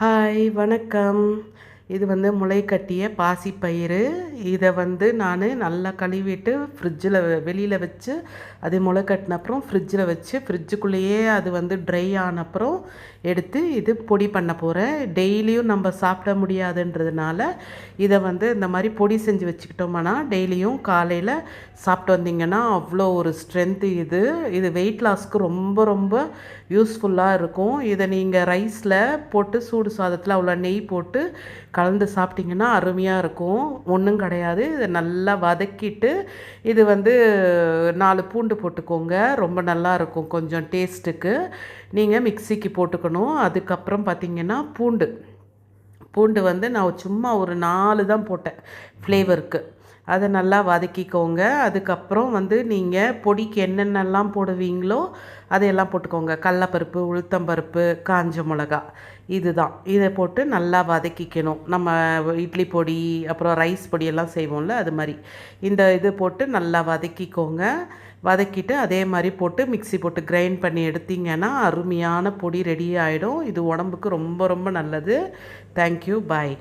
Hi வணக்கம். இது வந்து முளைக்கட்டிய பாசிப்பயிறு. இதை வந்து நான் நல்லா கழுவிட்டு ஃப்ரிட்ஜில் வெளியில் வச்சு அது முளைக்கட்டின அப்புறம் ஃப்ரிட்ஜில் வச்சு ஃப்ரிட்ஜுக்குள்ளேயே அது வந்து ட்ரை ஆன அப்புறம் எடுத்து இது பொடி பண்ண போகிறேன். டெய்லியும் நம்ம சாப்பிட முடியாதுன்றதுனால இதை வந்து இந்த மாதிரி பொடி செஞ்சு வச்சுக்கிட்டோம்னா டெய்லியும் காலையில் சாப்பிட்டு வந்தீங்கன்னா அவ்வளோ ஒரு ஸ்ட்ரென்த்து. இது வெயிட் லாஸ்க்கு ரொம்ப ரொம்ப யூஸ்ஃபுல்லாக இருக்கும். இதை நீங்கள் ரைஸில் போட்டு சூடு சாதத்தில் அவ்வளோ நெய் போட்டு கலந்து சாப்பிட்டிங்கன்னா அருமையாக இருக்கும். ஒன்றும் கிடையாது. இதை நல்லா வதக்கிட்டு இது வந்து 4 பூண்டு போட்டுக்கோங்க. ரொம்ப நல்லா இருக்கும் கொஞ்சம் டேஸ்ட்டுக்கு. நீங்கள் மிக்சிக்கு போட்டுக்கணும். அதுக்கப்புறம் பார்த்திங்கன்னா பூண்டு வந்து நான் சும்மா ஒரு 4 தான் போட்டேன் ஃப்ளேவருக்கு. அதை நல்லா வதக்கிக்கோங்க. அதுக்கப்புறம் வந்து நீங்கள் பொடிக்கு என்னென்னலாம் போடுவீங்களோ அதையெல்லாம் போட்டுக்கோங்க. கடலப்பருப்பு, உளுத்தம்பருப்பு, காஞ்ச மிளகா, இதுதான். இதை போட்டு நல்லா வதக்கிக்கணும். நம்ம இட்லி பொடி அப்புறம் ரைஸ் பொடியெல்லாம் செய்வோம்ல, அது மாதிரி இது போட்டு நல்லா வதக்கிக்கோங்க. வதக்கிட்டு அதே மாதிரி போட்டு மிக்ஸி போட்டு கிரைண்ட் பண்ணி எடுத்திங்கன்னா அருமையான பொடி ரெடி ஆகிடும். இது உடம்புக்கு ரொம்ப ரொம்ப நல்லது. தேங்க்யூ. பாய்.